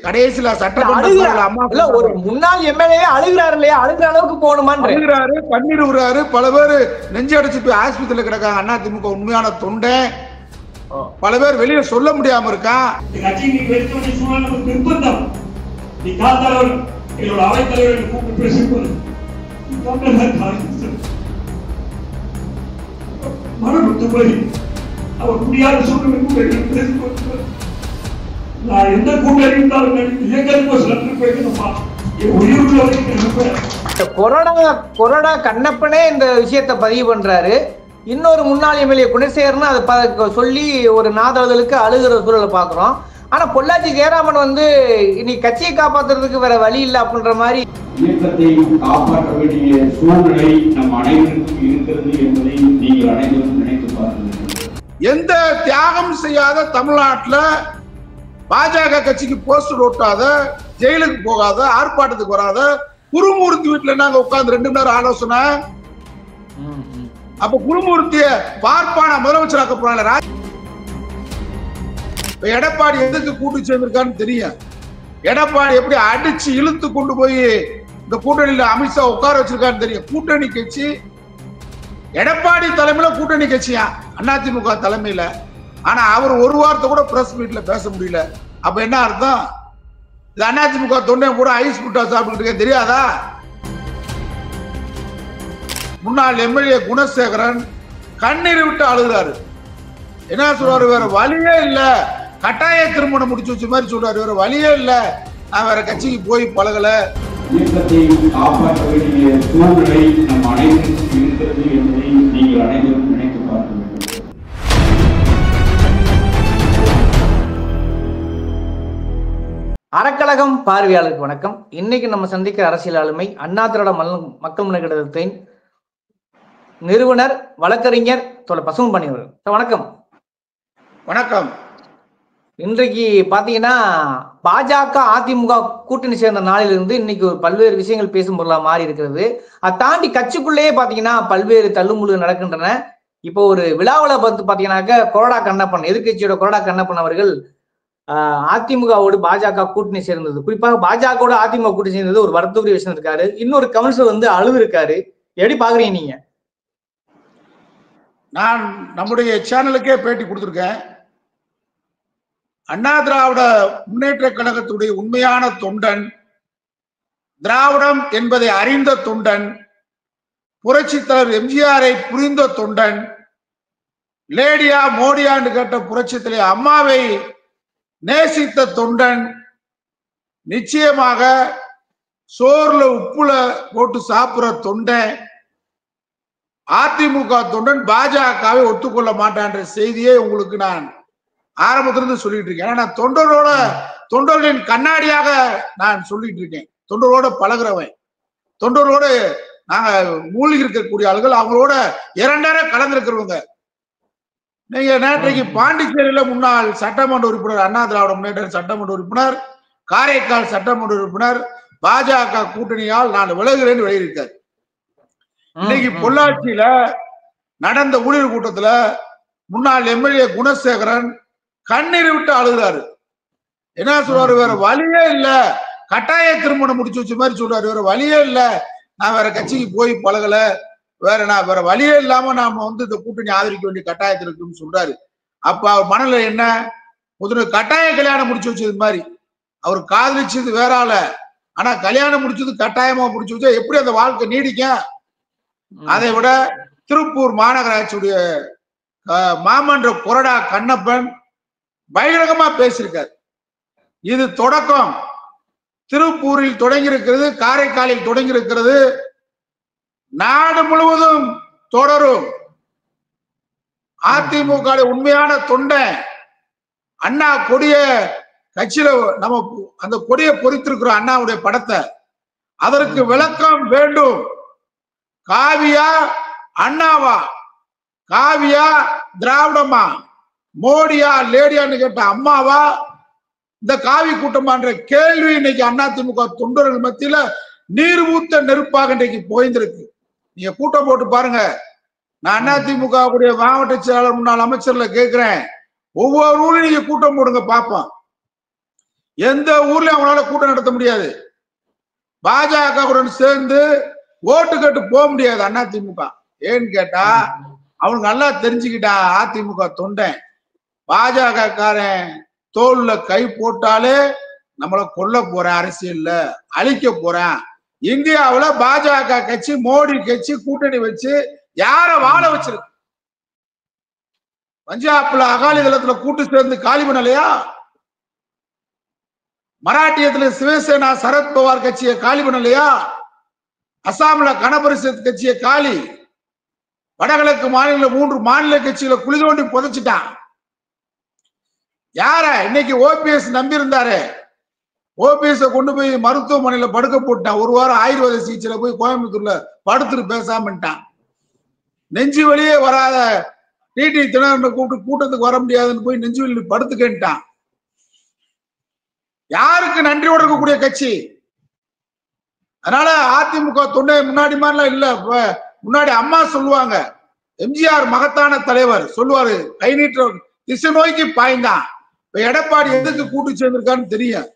கடைசியில சட்டமன்ற ஒரு முன்னாள் எம்எல்ஏ அழுகிறாரு இல்லையா, அழுகிற அளவுக்கு போகணுமான்னு அழுகிறாரு, கண்ணீர் விடுறாரு. பல பேர் நெஞ்சு அடிச்சு போய் ஆஸ்பத்திரியில கிடக்காங்க. அதிமுக உண்மையான தொண்டை பல பேர் வெளியே சொல்ல முடியாம இருக்கான். அவர் முடியாத சூழ்நிலை நான் எந்த கூட்டணி இருந்தாலும் கொரோனா கண்ணப்பனே இந்த விஷயத்தை பதிவு பண்றாரு. இன்னொரு முன்னாள் எம்எல்ஏ குணசேகரன் அதை சொல்லி ஒரு நாதளுக்கு அழுகிற சூழலை பாக்குறோம். ஆனா பொள்ளாச்சி ஜெயராமன் வந்து இன்னைக்கு கட்சியை காப்பாத்துறதுக்கு வேற வழி இல்லை அப்படின்ற மாதிரி இயக்கத்தை காப்பாற்ற வேண்டிய சூழ்நிலை நம் அனைவருக்கும் இருக்கிறது என்பதை நீங்கள் அனைவரும் நினைத்து பாருங்கள். எந்த தியாகம் செய்யாத தமிழ்நாட்டுல பாஜக கட்சிக்கு போஸ்டர் ஒட்டாத, ஜெயிலுக்கு போகாத, ஆர்ப்பாட்டத்துக்கு வராத குருமூர்த்தி வீட்டுல நாங்க உட்கார்ந்து 2 மணி நேரம் ஆலோசனை. அப்ப குருமூர்த்திய பார்ப்பான முதலமைச்சராக்க போறாங்க. எடப்பாடி எதுக்கு கூட்டு சேர்ந்திருக்கான்னு தெரியும். எடப்பாடி எப்படி அடிச்சு இழுத்து கொண்டு போய் இந்த கூட்டணியில அமித்ஷா உட்கார வச்சிருக்கான்னு தெரியும். கூட்டணி கட்சி எடப்பாடி தலைமையில கூட்டணி கட்சியா அதிமுக தலைமையில. ஆனா அவர் ஒரு வார்த்தை கூட பிரஸ் மீட்ல பேச முடியல. அப்ப என்ன அர்த்தம்? இது அதிமுக தொண்டை கூட ஐஸ் புட்டா சாப்பிட்டு தெரியாதா? முன்னாள் எம்எல்ஏ குணசேகரன் கண்ணீர் விட்டு அழுகிறாரு. என்ன சொல்றாரு? வேற வழியே இல்ல, கட்டாய திருமணம் முடிச்சு வச்ச மாதிரி சொல்றாரு. வேற வழியே இல்ல, நான் வேற கட்சிக்கு போய் பழகல. இயக்கத்தை காப்பாற்ற வேண்டிய சூழ்நிலை நம் அனைவருக்கும் இருக்கிறது என்பதை நீங்கள் அனைவரும் நினைத்து பார்க்க வேண்டும். அறக்கழகம் பார்வையாளருக்கு வணக்கம். இன்னைக்கு நம்ம சந்திக்கிற அரசியல் ஆளுமை அண்ணா திராவிட மக்கள் முன்னேற்ற கழகத்தின் நிறுவனர் வழக்கறிஞர் பசும்பொன் பாண்டியன். வணக்கம். வணக்கம். இன்றைக்கு பாத்தீங்கன்னா பாஜக அதிமுக கூட்டணி சேர்ந்த நாளிலிருந்து இன்னைக்கு பல்வேறு விஷயங்கள் பேசும் பொருளா மாறி இருக்கிறது. அதை தாண்டி கட்சிக்குள்ளேயே பாத்தீங்கன்னா பல்வேறு தள்ளுமுள்ளு நடக்கின்றன. இப்போ ஒரு விழாவில் பார்த்து பாத்தீங்கன்னாக்க கொறடா கண்ணப்பன், எதிர்கட்சியோட கொறடா கண்ணப்பன் அவர்கள் அதிமுகவோடு பாஜக கூட்டணி சேர்ந்தது, குறிப்பாக பாஜகவோட அதிமுக கூட்டணி சேர்ந்தது ஒரு வருத்தக்குரிய விஷயம் இருக்காரு. இன்னொரு கவுன்சிலர் வந்து அழுது இருக்காரு. எப்படி பாக்குறீங்க நீங்க? நான் நம்முடைய சேனலுக்கே பேட்டி கொடுத்திருக்கேன். அண்ணா திராவிட முன்னேற்ற கழகத்துடைய உண்மையான தொண்டன், திராவிடம் என்பதை அறிந்த தொண்டன், புரட்சி தலைவர் எம்ஜிஆரை புரிந்த தொண்டன், லேடியா மோடியான்னு கேட்ட புரட்சி தலைவர் அம்மாவை நேசித்த தொண்டன், நிச்சயமாக சோறுல உப்புல போட்டு சாப்பிடுற தொண்டன், அதிமுக தொண்டன் பாஜகவை ஒத்துக்கொள்ள மாட்டான்ற செய்தியை உங்களுக்கு நான் ஆரம்பத்திலிருந்து சொல்லிட்டு இருக்கேன். ஏன்னா நான் தொண்டர்களின் கண்ணாடியாக நான் சொல்லிட்டு இருக்கேன். தொண்டரோட பழகிறவன், தொண்டரோட நாங்க மூழ்கி இருக்கக்கூடிய ஆளுகள், அவங்களோட 2 நேரம் கலந்திருக்கிறவங்க. நீங்க நேற்றைக்கு பாண்டிச்சேரியில முன்னாள் சட்டமன்ற உறுப்பினர், அண்ணா திராவிட முன்னேற்ற சட்டமன்ற உறுப்பினர், காரைக்கால் சட்டமன்ற உறுப்பினர் பாஜக கூட்டணியால் நான் விலகுறேன்னு வெளியிருக்காரு. இன்னைக்கு பொள்ளாச்சியில நடந்த ஊழியர் கூட்டத்துல முன்னாள் எம்எல்ஏ குணசேகரன் கண்ணீர் விட்டு அழுகிறாரு. என்ன சொல்றாரு? வேற வழியே இல்ல, கட்டாய திருமணம் முடிச்சு வச்ச மாதிரி சொல்றாரு. வேற வழியே இல்ல, நான் வேற கட்சிக்கு போய் பழகல, நான் வேற வழியே இல்லாம நாம வந்து இந்த கூட்டணி ஆதரிக்க வேண்டிய கட்டாயத்தில் இருக்குன்னு சொல்றாரு. அப்ப அவர் மனநிலை என்ன? முதல்ல கட்டாய கல்யாணம் முடிச்சு வச்சது மாதிரி. அவர் காதலிச்சது வேற ஆள, ஆனா கல்யாணம் முடிச்சது கட்டாயமா முடிச்சு வச்சா எப்படி அந்த வாழ்க்கை நீடிக்கும்? அதை விட திருப்பூர் மாநகராட்சியுடைய மாமன்ற கொறடா கண்ணப்பன் பகிரங்கமா பேசியிருக்காரு. இது தொடக்கம். திருப்பூரில் தொடங்கி இருக்கிறது, காரைக்காலில் தொடங்கி இருக்கிறது, நாடு முழுவதும் தொடரும். அதிமுக உண்மையான தொண்டை அண்ணா கொடிய கட்சியில நம்ம அந்த கொடியை பொறித்திருக்கிறோம், அண்ணாவுடைய படத்தை. அதற்கு விளக்கம் வேண்டும். காவியா அண்ணாவா, காவியா திராவிடமா, மோடியா லேடியான்னு கேட்ட அம்மாவா, இந்த காவி கூட்டமான்ற கேள்வி இன்னைக்கு அதிமுக தொண்டர்கள் மத்தியில நீர் ஊத்த நெருப்பாக இன்றைக்கு போய்ந்திருக்கு. நீங்க கூட்டம் போட்டு பாருங்க. நான் அதிமுக மாவட்ட செயலாளர் முன்னாள் அமைச்சர்ல கேட்கிறேன், ஒவ்வொரு ஊர்லயும் நீங்க கூட்டம் போடுங்க பார்ப்போம். எந்த ஊர்லயும் அவங்களால கூட்டம் நடத்த முடியாது. பாஜகவுடன் சேர்ந்து ஓட்டு கேட்டு போக முடியாது அதிமுக. ஏன்னு கேட்டா அவனுக்கு நல்லா தெரிஞ்சுக்கிட்டா அதிமுக தொண்டை பாஜக காரன் தோல்ல கை போட்டாலே நம்மளை கொல்ல போறேன், அரசியல்ல அழிக்க போறேன். இந்தியாவுல பாஜக கட்சி மோடி கட்சி கூட்டணி வச்சு யார வாழ வச்சிருக்கு? பஞ்சாப்ல அகாலிதளத்துல கூட்டு சேர்ந்து காலி பண்ணலையா? மராட்டியத்துல சிவசேனா சரத்பவார் கட்சியை காலி பண்ணலையா? அசாம்ல கனபரிஷத் கட்சியை காலி, வடகிழக்கு மாநில 3 மாநில கட்சிகளை குழி தோண்டி புதைச்சிட்டான். யார இன்னைக்கு ஓபிஎஸ் நம்பி இருந்தாரு, ஓபிஎஸ் கொண்டு போய் மருத்துவமனையில படுக்க போட்டான். ஒரு வாரம் ஆயுர்வேத சிகிச்சையில போய் கோயம்புத்தூர்ல படுத்துட்டு பேசாமட்டான். நெஞ்சு வழியே வராத டிடி தினகரன் கூட்டத்துக்கு வர முடியாதுன்னு போய் நெஞ்சு வலி படுத்துக்கிட்டான். யாருக்கு நன்றியோட இருக்கக்கூடிய கட்சி? அதனால அதிமுக தொண்டை முன்னாடி மாதிரிலாம் இல்ல. முன்னாடி அம்மா சொல்லுவாங்க, எம்ஜிஆர் மகத்தான தலைவர் சொல்லுவாரு, கை நீட்ட திசை நோக்கி பாய்ந்தான். இப்ப எடப்பாடி எதுக்கு கூட்டு சேர்ந்திருக்கான்னு தெரியும்.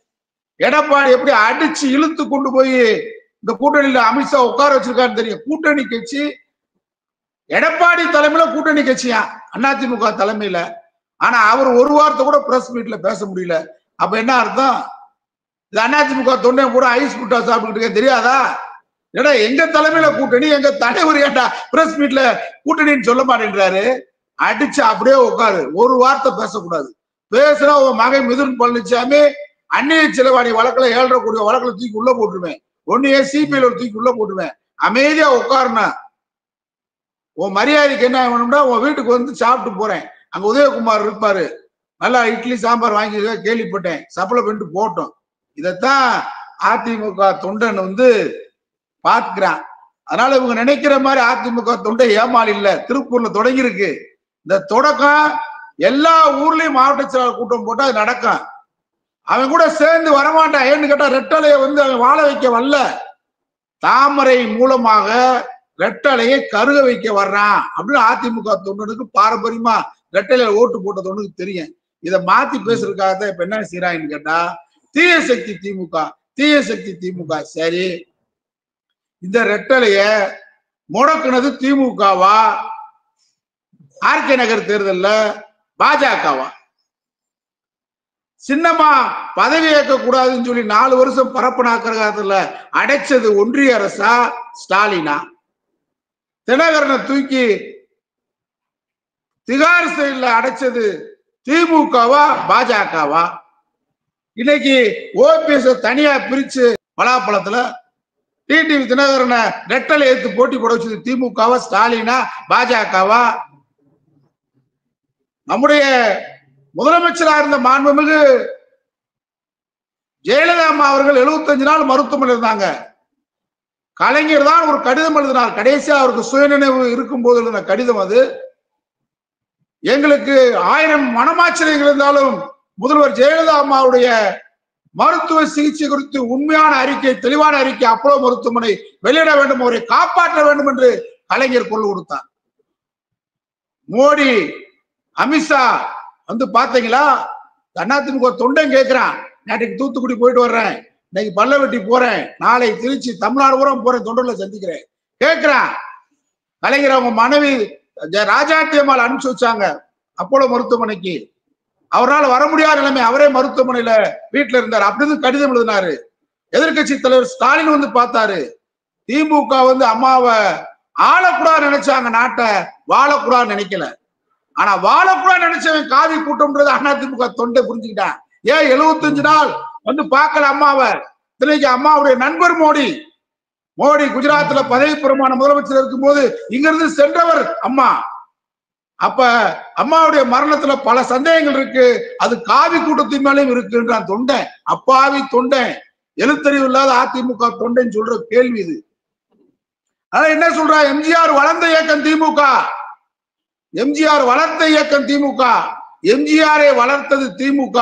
எடப்பாடி எப்படி அடிச்சு இழுத்து கொண்டு போய் இந்த கூட்டணியில அமித்ஷா உட்கார வச்சிருக்கான்னு தெரியும். கூட்டணி கட்சி எடப்பாடி தலைமையில கூட்டணி கட்சியா அதிமுக தலைமையில. ஆனா அவர் ஒரு வார்த்தை கூட பிரஸ் மீட்ல பேச முடியல. அப்ப என்ன அர்த்தம்? இது அதிமுக தொண்டை கூட ஐஸ் புட்டா சாப்பிட்டுக்கிட்டு தெரியாதா? ஏடா எங்க தலைமையில கூட்டணி, எங்க தலைவர் ஏண்டா பிரஸ் மீட்ல கூட்டணின்னு சொல்ல மாட்டேன்றாரு. அடிச்சு அப்படியே உட்காரு, ஒரு வார்த்தை பேசக்கூடாது. பேசுனா உன் மகன் மிதுன் பழனிசாமி அந்நிய செலவாணி வழக்குல 7.5 கோடி வழக்குல தூக்கி உள்ள போட்டுருவேன், ஒன்னையே சிபிஐல தூக்கி உள்ள போட்டுருவேன். அமைதியா உட்காருனா உன் மரியாதைக்கு என்ன வேணும்னா உன் வீட்டுக்கு வந்து சாப்பிட்டு போறேன், அங்க உதயகுமார் இருப்பாரு, நல்லா இட்லி சாம்பார் வாங்கி கேள்விப்பட்டேன், சப்பளை பண்ணிட்டு போட்டோம். இதத்தான் அதிமுக தொண்டன் வந்து பார்க்கிறான். அதனால இவங்க நினைக்கிற மாதிரி அதிமுக தொண்டை ஏமாளி இல்ல. திருப்பூர்ல தொடங்கி இருக்கு இந்த தொடக்கம். எல்லா ஊர்லயும் மாவட்ட செயலாளர் கூட்டம் போட்டா அது நடக்கும். அவன் கூட சேர்ந்து வரமாட்டான். ஏன்னு கேட்டா ரெட்டலையை வந்து அவன் வாழ வைக்க வரல, தாமரை மூலமாக ரெட்டலையை கருக வைக்க வர்றான் அப்படின்னு அதிமுக தொண்டனுக்கு பாரம்பரியமா ரெட்டலையில ஓட்டு போட்ட தொண்டனுக்கு தெரியும். இதை மாத்தி பேசுறதுக்காகத்தான் இப்ப என்ன செய்யறாங்கன்னு கேட்டா, தீய சக்தி திமுக, தீய சக்தி திமுக. சரி, இந்த ரெட்டலைய முடக்குனது திமுகவா, ஆர்கே நகர் தேர்தல்ல பாஜகவா? சின்னமா பதவி ஏற்க கூடாதுன்னு சொல்லி 4 வருஷம் பரப்பனாக்கிறதுல அடைச்சது ஒன்றிய அரசா ஸ்டாலினா? தினகரனை தூக்கி திகார் செயல்ல அடைச்சது திமுகவா பாஜகவா? இன்னைக்கு ஓபிஎஸ் தனியா பிரிச்சு பலாப்பழத்துல டிடிவி தினகரனை ரெட்டலை ஏத்து போட்டி போட வச்சது திமுகவா ஸ்டாலினா பாஜகவா? நம்முடைய முதலமைச்சராக இருந்த மாண்புமிகு ஜெயலலிதா அம்மா அவர்கள் 75 நாள் மருத்துவமனையில் இருந்தாங்க. கலைஞர் தான் ஒரு கடிதம் எழுதினார். கடைசியா அவருக்கு சுயநினைவு இருக்கும் போது எழுதின கடிதம் அது. எங்களுக்கு 1000 மனமாச்சரியங்கள் இருந்தாலும் முதல்வர் ஜெயலலிதா அம்மாவுடைய மருத்துவ சிகிச்சை குறித்து உண்மையான அறிக்கை, தெளிவான அறிக்கை அப்போலோ மருத்துவமனை வெளியிட வேண்டும், அவரை காப்பாற்ற வேண்டும் என்று கலைஞர் குரல் கொடுத்தார். மோடி அமித்ஷா வந்து பாத்தீங்களா, அதிமுக தொண்டன் கேட்கிறான், நேற்றுக்கு தூத்துக்குடி போயிட்டு வர்றேன், இன்னைக்கு பல்லவெட்டி போறேன், நாளை திருச்சி தமிழ்நாடு பூரா போறேன், தொண்டர்ல சந்திக்கிறேன் கேட்கிறான். கலைஞர் அவங்க மனைவி ராஜாத்தி அம்மாள் அனுப்பிச்சு வச்சாங்க அப்போலோ மருத்துவமனைக்கு. அவரால் வர முடியாத நிலைமை, அவரே மருத்துவமனையில வீட்டுல இருந்தார். அப்படின்னு கடிதம் எழுதினாரு. எதிர்கட்சி தலைவர் ஸ்டாலின் வந்து பார்த்தாரு. திமுக வந்து அம்மாவை ஆளக்கூடாது நினைச்சாங்க, நாட்டை வாழக்கூடாது நினைக்கல. ஆனா வாழக்கூடாது நினைச்சவன் காவி கூட்டம்ன்றது அதிமுக தொண்டை புரிஞ்சுக்கிட்டான். ஏன் 75 நாள் வந்து பார்க்கல அம்மாவை? இன்னைக்கு அம்மாவுடைய நண்பர் மோடி, மோடி குஜராத்ல பதவி பிரமாண முதலமைச்சர் இருக்கும் போது இங்கிருந்து சென்றவர் அம்மா. அப்ப அம்மாவுடைய மரணத்துல பல சந்தேகங்கள் இருக்கு, அது காவி கூட்டத்தின் மேலேயும் இருக்குன்றான் தொண்டன். அப்பாவி தொண்டன், எழுத்தறிவு இல்லாத அதிமுக தொண்டன் சொல்ற கேள்வி இது. ஆனா என்ன சொல்றா, எம்ஜிஆர் வளர்ந்த இயக்கம் திமுக, எம்ஜிஆர் வளர்த்த இயக்கம் திமுக, எம்ஜிஆரை வளர்த்தது திமுக,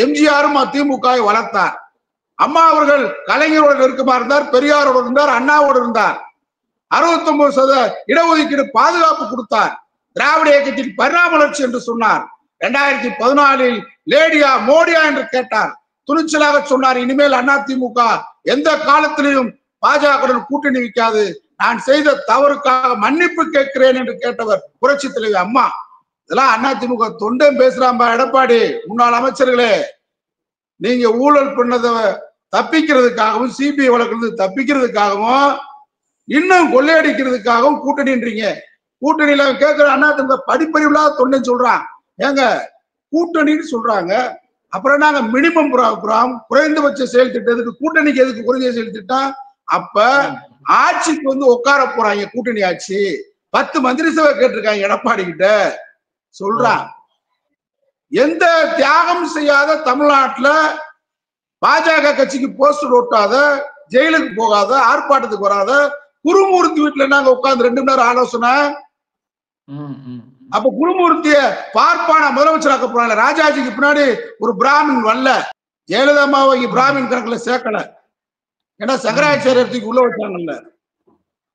எம்ஜிஆரும் திமுகவை வளர்த்தார். அம்மா அவர்கள் கலைஞரோடு நெருக்கமா இருந்தார், பெரியாரோடு இருந்தார், அண்ணாவோடு இருந்தார். 69% இடஒதுக்கீடு பாதுகாப்பு கொடுத்தார். திராவிட இயக்கத்தின் பரிணாம வளர்ச்சி என்று சொன்னார். 2014 லேடியா மோடியா என்று கேட்டார். துணிச்சலாக சொன்னார், இனிமேல் அதிமுக எந்த காலத்திலையும் பாஜகவுடன் கூட்டணி வைக்காது, நான் செய்த தவறுக்காக மன்னிப்பு கேட்கிறேன் என்று கேட்டவர் புரட்சி தலைவி அம்மா. இதெல்லாம் அதிமுக தொண்டன் பேசுறாம்பா. எடப்பாடி முன்னாள் அமைச்சர்களே, நீங்க ஊழல் பண்ணதை தப்பிக்கிறதுக்காகவும் சிபிஐ வழக்கு தப்பிக்கிறதுக்காகவும் இன்னும் கொள்ளையடிக்கிறதுக்காகவும் கூட்டணின்றீங்க. கூட்டணியில கேட்கிற அதிமுக படிப்பறிவில்லாத தொண்டன் சொல்றான். ஏங்க கூட்டணின்னு சொல்றாங்க, அப்புறம் நாங்க மினிமம் ப்ரோக்ராம் குறைந்தபட்ச செயல் திட்டத்துக்கு கூட்டணிக்கு எதுக்கு குறைஞ்ச செயல் திட்டம்? அப்ப ஆட்சிக்கு வந்து உட்கார போறாங்க, கூட்டணி ஆட்சி 10 மந்திரி சபை கேட்டிருக்காங்க எடப்பாடி கிட்ட சொல்றான். எந்த தியாகம் செய்யாத தமிழ்நாட்டுல பாஜக கட்சிக்கு போஸ்டர் ஒட்டாத, ஜெயிலுக்கு போகாத, ஆர்ப்பாட்டத்துக்கு வராத குருமூர்த்தி வீட்டுல நாங்க உட்கார்ந்து 2 மணி நேரம் ஆலோசனை. அப்ப குருமூர்த்திய பார்ப்பான முதலமைச்சராக்க போறாங்க. ராஜாஜிக்கு பின்னாடி ஒரு பிராமின் வரல, ஜெயலலிதாமாவை பிராமின் கணக்குல சேர்க்கல, ஏன்னா சங்கராச்சாரியத்துக்கு உள்ள வச்சாங்கல்ல.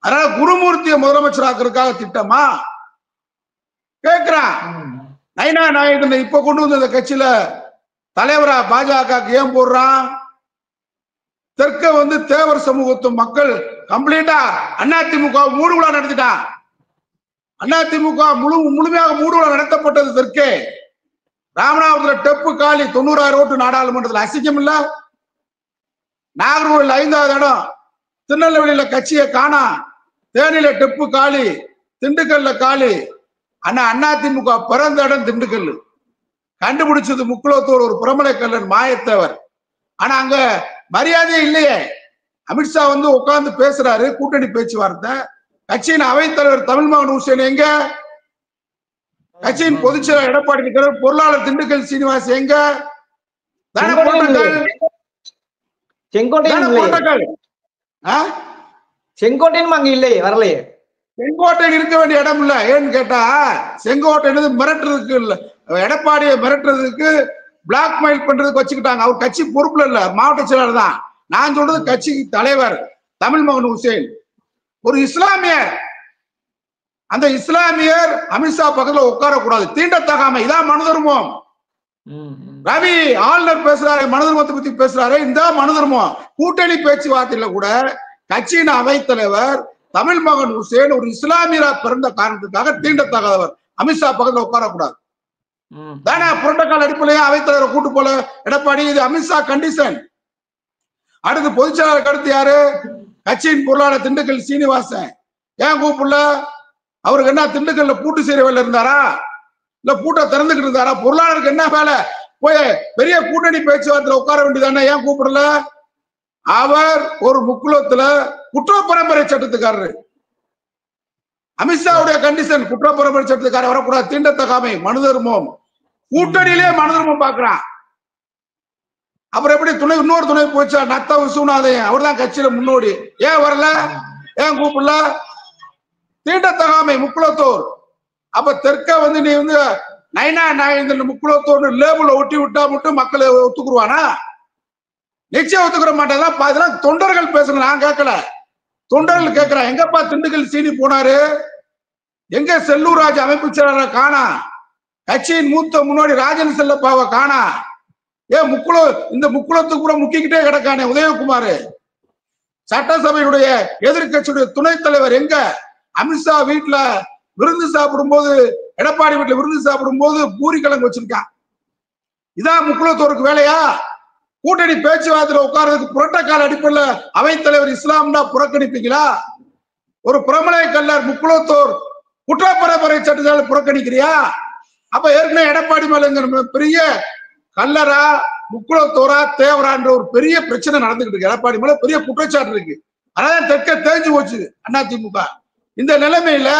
அதனால குருமூர்த்திய முதலமைச்சராக்கிறதுக்காக திட்டமா கேட்கிறான். நைனா நாயகன் இப்ப கொண்டு வந்த கட்சியில தலைவரா பாஜக ஏன் போடுறான்? தெற்க வந்து தேவர் சமூகத்து மக்கள் கம்ப்ளீட்டா அதிமுக மூடு விழா நடத்திட்டான். அதிமுக முழுமையாக மூடு விழா நடத்தப்பட்டது தெற்கே. ராமநாதபுரத்துல டெப்பு காலி 90,000 ஓட்டு நாடாளுமன்றத்தில் அசிங்கம் இல்ல. நாகர்கோவில் 5வது இடம், திருநெல்வேலியில கட்சியை காணா, தேனியில டெப்பு காலி, திண்டுக்கல்ல காலி. ஆனா அதிமுக பிறந்த இடம் திண்டுக்கல், கண்டுபிடிச்சது முக்குளத்தூர் ஒரு பிரமலை கல்லன் மாயத்தேவர். ஆனா அங்க மரியாதையே இல்லையே. அமித்ஷா வந்து உட்கார்ந்து பேசுறாரு, கூட்டணி பேச்சுவார்த்தை. கட்சியின் அவைத்தலைவர் தமிழ்மகன் ஹுசேன் எங்க? கட்சியின் பொதுச்செயலர் எடப்பாடி இருக்கிறார், பொருளாளர் திண்டுக்கல் சீனிவாஸ் எங்க? செங்கோட்டையன் அங்க இல்லையே, வரலையே. செங்கோட்டையன் இருக்க வேண்டிய இடம் இல்ல. ஏன்னு கேட்டா செங்கோட்டையன் மிரட்டுறதுக்கு இல்ல, எடப்பாடியை மிரட்டுறதுக்கு பிளாக்மெயில் பண்றதுக்கு வச்சுக்கிட்டாங்க. அவர் கட்சி பொறுப்புல இல்ல, மாவட்ட செயலாளர் தான். நான் சொல்றது கட்சி தலைவர் தமிழ்மகன் ஹுசேன் ஒரு இஸ்லாமியர். அந்த இஸ்லாமியர் அமித்ஷா பக்கத்துல உட்காரக்கூடாது, தீண்டத்தகாமை. இதான் மனு தர்மம். ரவி ஆளுநர் பேசுறாரு, மனு தர்மத்தை பத்தி பேசுறாரு, இந்த மனு தர்மம். கூட்டணி பேச்சுவார்த்தையில கூட கட்சியின் அவைத்தலைவர் தமிழ்மகன் ஹுசேன் ஒரு இஸ்லாமியரா பிறந்த காரணத்துக்காக தீண்டத்தகாதவர், அமித்ஷா பக்கத்துல உட்காரக்கூடாது தானே. புரோட்டோகால் அடிப்படையா அவைத்தலைவரை கூட்டு போல எடப்பாடி. இது அமித்ஷா கண்டிஷன். அடுத்து பொதுச்செயலாளருக்கு அடுத்து யாரு? கட்சியின் பொருளாளர் திண்டுக்கல் சீனிவாசன். ஏன் கூப்பிடல? அவருக்கு என்ன திண்டுக்கல்ல பூட்டு செய்யற வேலை இருந்தாரா, இல்ல பூட்டை திறந்துகிட்டு இருந்தாரா? பொருளாளருக்கு என்ன வேலை? போய் பெரிய கூட்டணி பேச்சுவார்த்தையில உட்கார வேண்டியதானே, ஏன் கூப்பிடல? அவர் ஒரு முக்குளத்துல குற்றப்பரம்பரை சட்டத்துக்காரரு. அமித்ஷாவுடைய கண்டிஷன் குற்றப்பரம்பரை சட்டத்துக்காரர் வரக்கூடாது, தீண்டத்தகாமை, மனு தர்மம். கூட்டணியிலே மனு தர்மம் பாக்குறான். அப்புறம் எப்படி இன்னொரு துணை போச்சா நத்த விசுவநாதையன், அவர் தான் கட்சியில முன்னோடி. ஏன் வரல? ஏன் கூப்பிடல? தீண்டத்தகாமை முக்குளத்தோர். அப்ப தெற்க வந்து நீ வந்து நைனா நாயகன் முக்குளத்தோர் லேபிள் ஒட்டி விட்டா மட்டும் மக்களை ஒத்துக்குருவானா? நிச்சயம் ஒத்துக்கிற மாட்டேன். இதெல்லாம் தொண்டர்கள் பேசுங்க, நான் கேட்கல. தொண்டர்கள் கேட்கிறேன். எங்கப்பா திண்டுக்கல் சீனி போனாரு? எங்க செல்லூர் ராஜ் அமைப்பு செயலாளர் காணா? கட்சியின் மூத்த முன்னோடி ராஜன் செல்லப்பாவை காணா? ஏன் இந்த முக்குளத்துக்கு கூட முக்கிக்கிட்டே கிடக்கானே உதயகுமார். சட்டசபையுடைய எதிர்கட்சியுடைய துணைத் தலைவர் எங்க? அமித்ஷா வீட்டுல விருந்து சாப்பிடும் போது, எடப்பாடி வீட்டுல விருந்து சாப்பிடும் போது பூரி கிழங்கு வச்சிருக்கான். இதான் முக்குளத்தோருக்கு வேலையா? கூட்டணி பேச்சுவார்த்தையில உட்கார்றதுக்கு புரோட்டோகால் அடிப்படையில அவைத்தலைவர் இஸ்லாம்னா புறக்கணிப்பீங்களா? ஒரு பிரமலை கல்லர் முக்குளத்தோர் குற்றப்பரம்பரை சட்டத்தால் புறக்கணிக்கிறியா? அப்ப ஏற்கனவே எடப்பாடி மேல பெரிய கல்லரா முக்குளத்தோரா தேவரான்ற ஒரு பெரிய பிரச்சனை நடந்துகிட்டு இருக்கு. எடப்பாடி மேல பெரிய குற்றச்சாட்டு இருக்கு. அதான் தெற்க தேஞ்சு போச்சு அதிமுக. இந்த நிலைமையில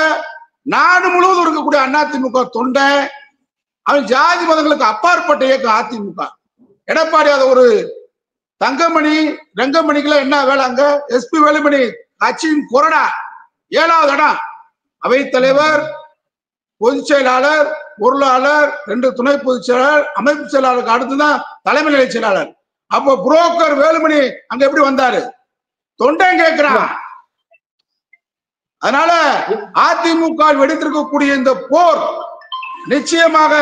நாடு முழுவதும் இருக்கக்கூடிய அதிமுக தொண்டை, அவன் ஜாதி மதங்களுக்கு அப்பாற்பட்ட இயக்கம் அதிமுக. எடப்பாடி அதை ஒரு தங்கமணி ரங்கமணிக்குள்ள என்ன வேலை? அங்க எஸ்பி வேலுமணி கட்சியின் கொறடா 7வது இடம். அவைத்தலைவர், பொதுச் செயலாளர், பொருளாளர், 2 துணை பொதுச் செயலாளர், அமைப்பு செயலாளருக்கு அடுத்துதான் தலைமை நிலை செயலாளர். அப்போ புரோக்கர் வேலுமணி அங்க எப்படி வந்தாரு? தொண்டன் கேட்கிறான். அதனால அதிமுக வெடித்திருக்கக்கூடிய இந்த போர் நிச்சயமாக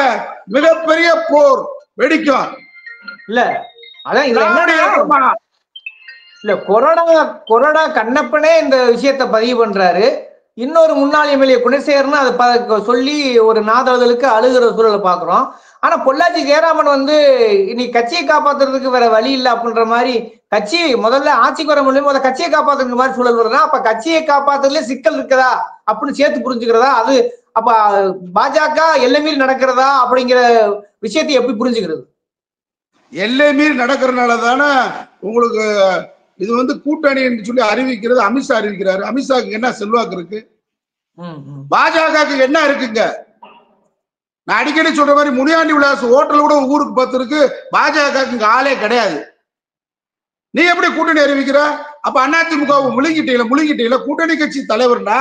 மிகப்பெரிய போர் வெடிக்கும். இல்ல அதான் இதுல என்னன்னா இல்ல கொறடா கண்ணப்பனே இந்த விஷயத்த பதிவு பண்றாரு. இன்னொரு முன்னாள் எம்எல்ஏ குணசேகரன் அதை சொல்லி ஒரு நாதழுதலுக்கு அழுகிற சூழலை பாக்குறோம். ஆனா பொள்ளாச்சி ஜெயராமன் வந்து இன்னைக்கு கட்சியை காப்பாத்துறதுக்கு வேற வழி இல்லை அப்படின்ற மாதிரி கட்சி முதல்ல ஆட்சிக்கு வர முடியும் முதல்ல கட்சியை காப்பாத்துற மாதிரி சூழல் வருதுன்னா அப்ப கட்சியை காப்பாத்துறதுல சிக்கல் இருக்குதா அப்படின்னு சேர்த்து புரிஞ்சுக்கிறதா? அது அப்ப பாஜக எல்லை மீறி நடக்கிறதா அப்படிங்கிற விஷயத்தை எப்படி புரிஞ்சுக்கிறது? எல்லை மீறி நடக்கிறதுனால தானே உங்களுக்கு இது வந்து கூட்டணி என்று சொல்லி அறிவிக்கிறது அமித்ஷா அறிவிக்கிறாரு. அமித்ஷாக்கு என்ன செல்வாக்கு இருக்கு? பாஜகவுக்கு என்ன இருக்குங்க? நான் அடிக்கடி சொல்ற மாதிரி முனியாண்டி விலாஸ் ஹோட்டல் கூட ஊருக்கு 10 இருக்கு. பாஜகவுக்கு ஆளே கிடையாது. நீ எப்படி கூட்டணி அறிவிக்கிற? அப்ப அதிமுக முழுங்கிட்டீங்களா? கூட்டணி கட்சி தலைவர்னா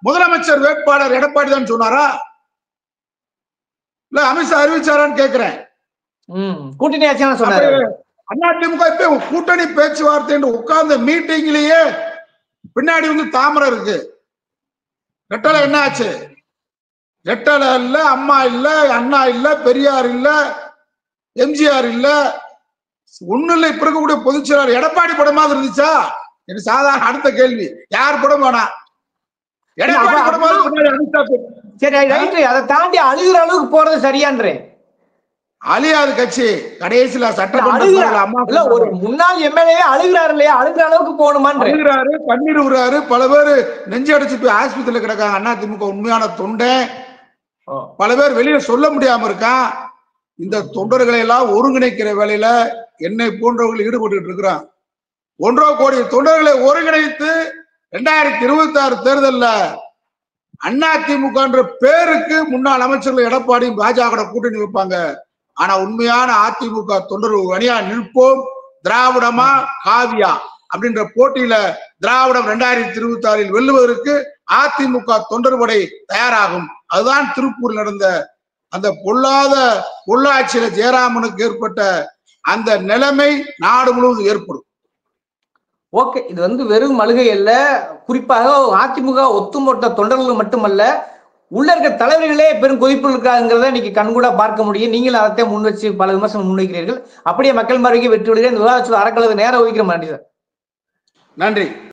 முதலமைச்சர் வேட்பாளர் எடப்பாடி தான் சொன்னாரா இல்ல அமித்ஷா அறிவிச்சாரான்னு கேட்கிறேன். கூட்டணி ஆட்சியான சொன்னாரு. அதிமுக இப்ப கூட்டணி பேச்சுவார்த்தை என்று உட்கார்ந்த மீட்டிங்லயே பின்னாடி வந்து தாமரை இருக்கு. ரெட்டலை என்ன ஆச்சு? ரெட்டலை இல்ல, அம்மா இல்ல, அண்ணா இல்ல, பெரியார் இல்ல, எம்ஜிஆர் இல்ல, ஒண்ணு இல்ல. இப்ப இருக்கக்கூடிய பொதுச் செயலாளர் எடப்பாடி படமாக இருந்துச்சா? எனக்கு சாதாரண அடுத்த கேள்வி, யார் படம் வேணா? எடப்பாடி படமாக. சரி ரைட், அதை தாண்டி அழுகிற அளவுக்கு போறது சரியான்றேன். அழியாது கட்சி. கடைசியில சட்டமன்ற ஒரு முன்னாள் எம்எல்ஏ அழுகிறாரு இல்லையா? அழுகிற அளவுக்கு போகணுமான்னு அழுகிறாரு, கண்ணீர் விடுறாரு. பல பேர் நெஞ்சு அடிச்சு போய் ஆஸ்பத்திரியில கிடக்காங்க. அதிமுக உண்மையான தொண்டை பல பேர் வெளியே சொல்ல முடியாம இருக்கான். இந்த தொண்டர்களை எல்லாம் ஒருங்கிணைக்கிற வேலையில என்னை போன்றவர்கள் ஈடுபட்டு இருக்கிறான். 1.5 கோடி தொண்டர்களை ஒருங்கிணைத்து 2026 தேர்தல்ல அதிமுக பேருக்கு முன்னாள் அமைச்சர்கள் எடப்பாடியும் பாஜக கூட்டணி வைப்பாங்க. ஆனா உண்மையான அதிமுக தொண்டர்கள் அணியா நிற்போம். திராவிடமா காவியா அப்படின்ற போட்டியில திராவிடம் 2026 வெல்லுவதற்கு அதிமுக தொண்டர் படை தயாராகும். அதுதான் திருப்பூர் நடந்த அந்த பொள்ளாச்சியில ஜெயராமனுக்கு ஏற்பட்ட அந்த நிலைமை நாடு முழுவதும் ஏற்படும். ஓகே, இது வந்து வெறும் மழுகை அல்ல. குறிப்பாக அதிமுக ஒத்துமொட்ட தொண்டர்கள் மட்டுமல்ல, உள்ள இருக்க தலைவர்களே பெரும் கொதிப்பு இருக்காங்கிறத இன்னைக்கு கண்கூட பார்க்க முடியும். நீங்கள் அதை முன் வச்சு பல விமர்சனம் முன்வைக்கிறீர்கள். அப்படியே மக்கள் மருகே வெற்றி விடுகிறேன். இந்த விவாதத்தில் அறக்கலது நேரம் ஒதுக்கிற நன்றி சார். நன்றி.